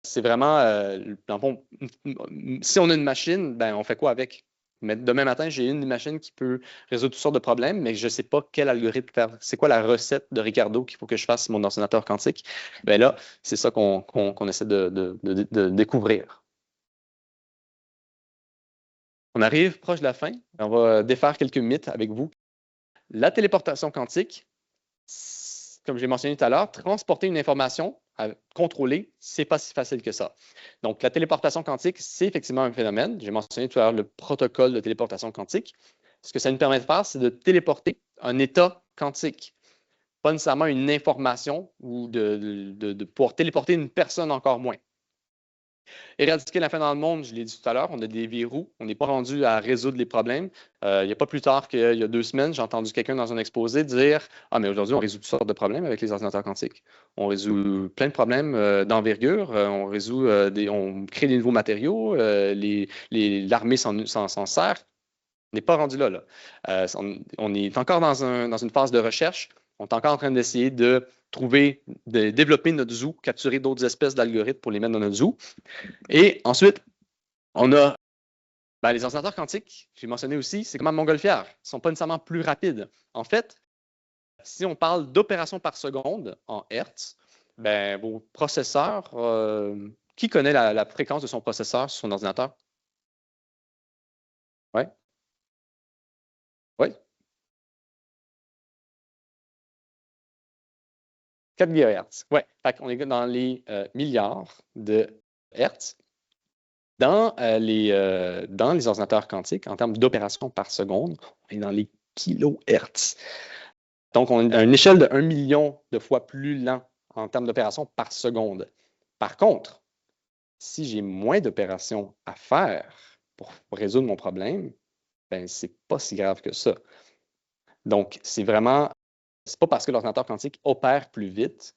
C'est vraiment, dans le fond, si on a une machine, on fait quoi avec? Mais demain matin, j'ai une machine qui peut résoudre toutes sortes de problèmes, mais je ne sais pas quel algorithme faire. C'est quoi la recette de Ricardo qu'il faut que je fasse sur mon ordinateur quantique? Là, c'est ça qu'on essaie de découvrir. On arrive proche de la fin. On va défaire quelques mythes avec vous. La téléportation quantique, comme j'ai mentionné tout à l'heure, transporter une information à contrôler, c'est pas si facile que ça. Donc, la téléportation quantique, c'est effectivement un phénomène. J'ai mentionné tout à l'heure le protocole de téléportation quantique. Ce que ça nous permet de faire, c'est de téléporter un état quantique, pas nécessairement une information ou de pouvoir téléporter une personne encore moins. Éradiquer la faim dans le monde, je l'ai dit tout à l'heure, on a des verrous, on n'est pas rendu à résoudre les problèmes. Il n'y a pas plus tard qu'il y a 2 semaines, j'ai entendu quelqu'un dans un exposé dire « Ah, mais aujourd'hui, on résout toutes sortes de problèmes avec les ordinateurs quantiques. On résout plein de problèmes d'envergure, on crée des nouveaux matériaux, l'armée s'en sert. » On n'est pas rendu là. On est encore dans une phase de recherche. On est encore en train d'essayer de développer notre zoo, capturer d'autres espèces d'algorithmes pour les mettre dans notre zoo. Et ensuite, on a les ordinateurs quantiques, j'ai mentionné aussi, c'est comme un montgolfière. Ils ne sont pas nécessairement plus rapides. En fait, si on parle d'opérations par seconde en Hertz, vos processeurs, qui connaît la fréquence de son processeur sur son ordinateur? Oui? Oui? 4 GHz. Oui. On est dans les milliards de Hertz. Dans les ordinateurs quantiques, en termes d'opérations par seconde, on est dans les kilohertz. Donc, on est à une échelle de 1 million de fois plus lent en termes d'opérations par seconde. Par contre, si j'ai moins d'opérations à faire pour résoudre mon problème, ce n'est pas si grave que ça. Donc, c'est pas parce que l'ordinateur quantique opère plus vite,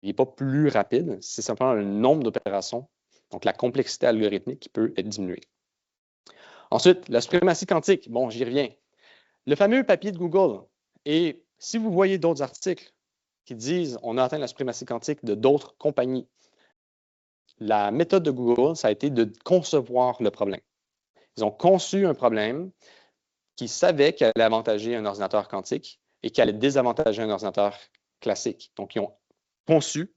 il n'est pas plus rapide, c'est simplement le nombre d'opérations, donc la complexité algorithmique qui peut être diminuée. Ensuite, la suprématie quantique, bon, j'y reviens. Le fameux papier de Google, et si vous voyez d'autres articles qui disent on a atteint la suprématie quantique de d'autres compagnies, la méthode de Google, ça a été de concevoir le problème. Ils ont conçu un problème qui savait qu'il allait avantager un ordinateur quantique et qui allait désavantager un ordinateur classique. Donc, ils ont conçu,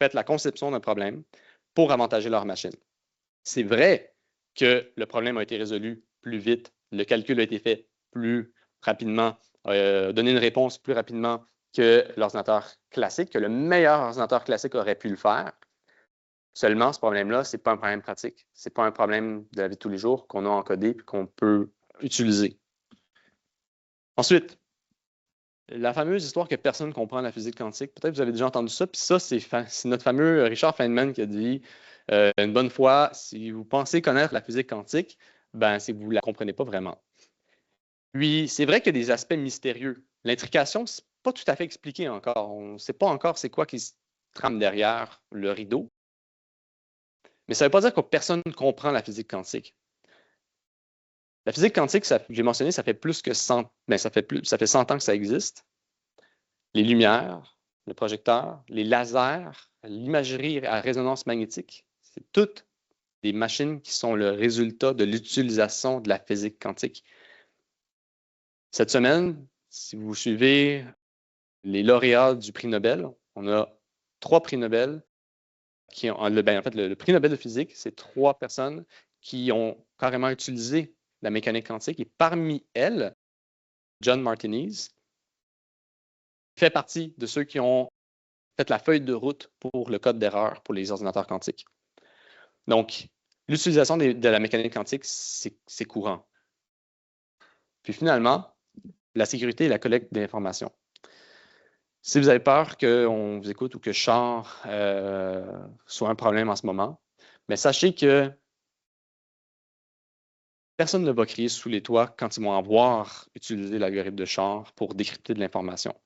fait la conception d'un problème pour avantager leur machine. C'est vrai que le problème a été résolu plus vite, le calcul a été fait plus rapidement, donner une réponse plus rapidement que l'ordinateur classique, que le meilleur ordinateur classique aurait pu le faire. Seulement, ce problème-là, ce n'est pas un problème pratique. Ce n'est pas un problème de la vie de tous les jours qu'on a encodé et qu'on peut utiliser. Ensuite, la fameuse histoire que personne ne comprend la physique quantique, peut-être que vous avez déjà entendu ça, puis ça, c'est notre fameux Richard Feynman qui a dit une bonne fois, si vous pensez connaître la physique quantique, c'est que vous ne la comprenez pas vraiment. Puis, c'est vrai qu'il y a des aspects mystérieux. L'intrication, ce n'est pas tout à fait expliqué encore. On ne sait pas encore c'est quoi qui se trame derrière le rideau. Mais ça ne veut pas dire que personne ne comprend la physique quantique. La physique quantique, j'ai mentionné, ça fait plus que 100, ça fait 100 ans que ça existe. Les lumières, le projecteur, les lasers, l'imagerie à résonance magnétique, c'est toutes des machines qui sont le résultat de l'utilisation de la physique quantique. Cette semaine, si vous suivez les lauréats du prix Nobel, on a 3 prix Nobel qui ont, le prix Nobel de physique, c'est 3 personnes qui ont carrément utilisé la mécanique quantique et parmi elles, John Martinis fait partie de ceux qui ont fait la feuille de route pour le code d'erreur pour les ordinateurs quantiques. Donc, l'utilisation de la mécanique quantique, c'est courant. Puis finalement, la sécurité et la collecte d'informations. Si vous avez peur qu'on vous écoute ou que Char soit un problème en ce moment, mais sachez que personne ne va crier sous les toits quand ils vont avoir utilisé l'algorithme de Char pour décrypter de l'information.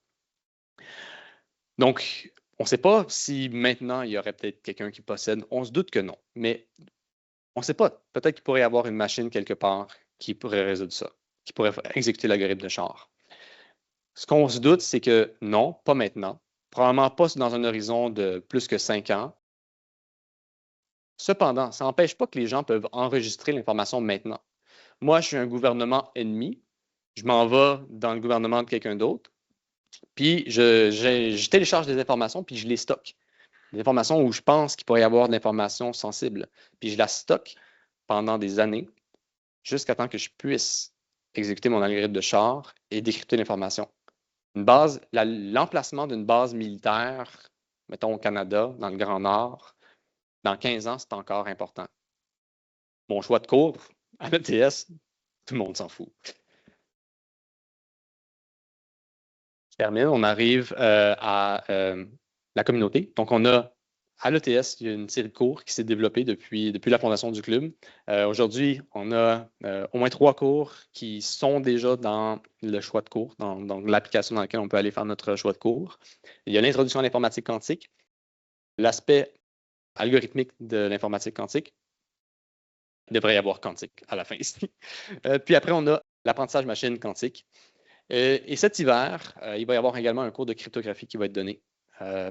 Donc, on ne sait pas si maintenant, il y aurait peut-être quelqu'un qui possède. On se doute que non, mais on ne sait pas. Peut-être qu'il pourrait y avoir une machine quelque part qui pourrait résoudre ça, qui pourrait exécuter l'algorithme de Char. Ce qu'on se doute, c'est que non, pas maintenant. Probablement pas dans un horizon de plus que 5 ans. Cependant, ça n'empêche pas que les gens peuvent enregistrer l'information maintenant. Moi, je suis un gouvernement ennemi. Je m'en vais dans le gouvernement de quelqu'un d'autre. Puis, je télécharge des informations, puis je les stocke. Des informations où je pense qu'il pourrait y avoir de l'information sensible. Puis, je la stocke pendant des années jusqu'à temps que je puisse exécuter mon algorithme de Char et décrypter l'information. L'emplacement d'une base militaire, mettons au Canada, dans le Grand Nord, dans 15 ans, c'est encore important. Mon choix de cours à l'ETS, tout le monde s'en fout. termine, on arrive à la communauté. Donc, on a à l'ETS, il y a une série de cours qui s'est développée depuis la fondation du club. Aujourd'hui, on a au moins 3 cours qui sont déjà dans le choix de cours, dans l'application dans laquelle on peut aller faire notre choix de cours. Il y a l'introduction à l'informatique quantique, l'aspect algorithmique de l'informatique quantique. Il devrait y avoir quantique à la fin ici. Puis après, on a l'apprentissage machine quantique. Et cet hiver, il va y avoir également un cours de cryptographie qui va être donné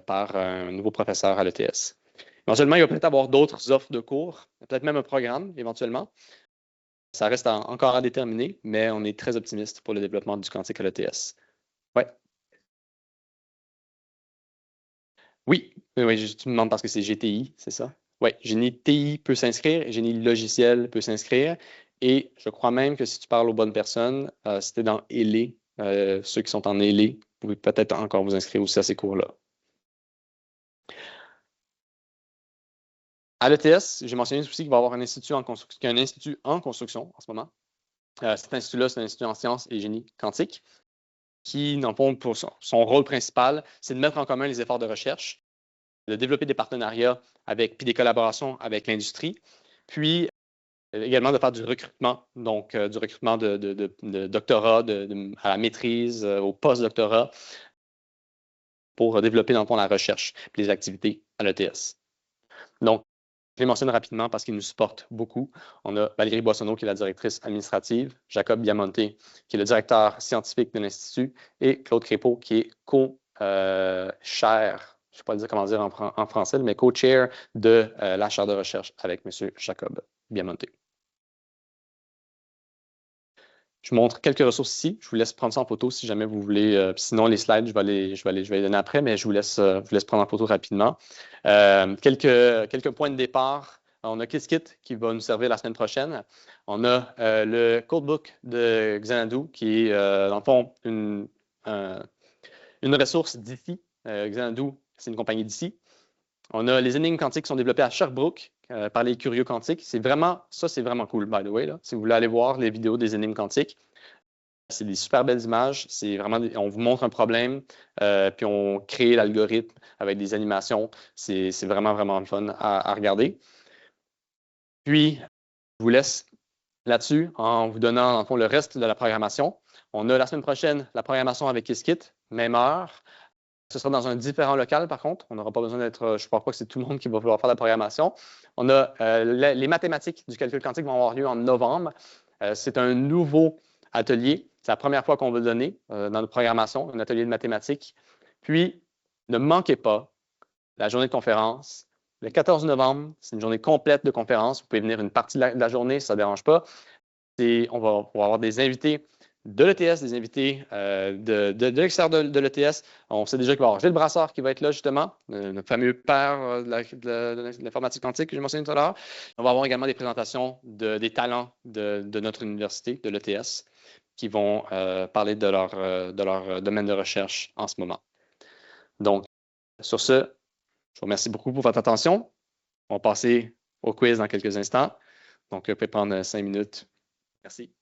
par un nouveau professeur à l'ETS. Éventuellement, il va peut-être avoir d'autres offres de cours, peut-être même un programme éventuellement. Ça reste encore à déterminer, mais on est très optimiste pour le développement du quantique à l'ETS. Ouais. Oui, tu me demandes parce que c'est GTI, c'est ça? Oui, génie TI peut s'inscrire et génie logiciel peut s'inscrire. Et je crois même que si tu parles aux bonnes personnes, si tu es dans ELE, ceux qui sont en ELE, vous pouvez peut-être encore vous inscrire aussi à ces cours-là. À l'ETS, j'ai mentionné aussi qu'il va y avoir un institut en construction en ce moment. Cet institut-là, c'est un institut en sciences et génie quantique qui, dans le fond, pour son rôle principal, c'est de mettre en commun les efforts de recherche, de développer des partenariats puis des collaborations avec l'industrie, puis également de faire du recrutement, donc du recrutement de doctorat à la maîtrise, au post-doctorat, pour développer, dans le fond, la recherche et les activités à l'ETS. Donc, je les mentionne rapidement parce qu'ils nous supportent beaucoup. On a Valérie Boissonneau, qui est la directrice administrative, Jacob Biamonte, qui est le directeur scientifique de l'Institut, et Claude Crépeau, qui est co-chair, je ne sais pas dire comment dire en français, mais co-chair de la chaire de recherche avec M. Jacob Biamonte. Je vous montre quelques ressources ici. Je vous laisse prendre ça en photo si jamais vous voulez. Sinon, les slides, je vais les donner après, mais je vous laisse prendre en photo rapidement. Quelques points de départ. On a Qiskit qui va nous servir la semaine prochaine. On a le codebook de Xanadu qui est, dans le fond, une ressource d'ici. Xanadu, c'est une compagnie d'ici. On a les énigmes quantiques qui sont développées à Sherbrooke par les curieux quantiques. C'est vraiment cool, by the way. Là. Si vous voulez aller voir les vidéos des énigmes quantiques, c'est des super belles images. C'est vraiment, on vous montre un problème, puis on crée l'algorithme avec des animations. C'est vraiment, vraiment fun à regarder. Puis, je vous laisse là-dessus en vous donnant, en fond, le reste de la programmation. On a la semaine prochaine la programmation avec Qiskit, même heure. Ce sera dans un différent local, par contre. On n'aura pas besoin d'être. Je ne crois pas que c'est tout le monde qui va vouloir faire la programmation. On a les mathématiques du calcul quantique vont avoir lieu en novembre. C'est un nouveau atelier. C'est la première fois qu'on va le donner dans notre programmation, un atelier de mathématiques. Puis, ne manquez pas la journée de conférence. Le 14 novembre, c'est une journée complète de conférence. Vous pouvez venir une partie de la journée, ça ne dérange pas. On va avoir des invités de l'ETS, des invités de l'extérieur de l'ETS. On sait déjà qu'il va y avoir Gilles Brassard qui va être là, justement, notre fameux père de l'informatique quantique que j'ai mentionné tout à l'heure. On va avoir également des présentations des talents de notre université, de l'ETS, qui vont parler de leur domaine de recherche en ce moment. Donc, sur ce, je vous remercie beaucoup pour votre attention. On va passer au quiz dans quelques instants. Donc, vous pouvez prendre 5 minutes. Merci.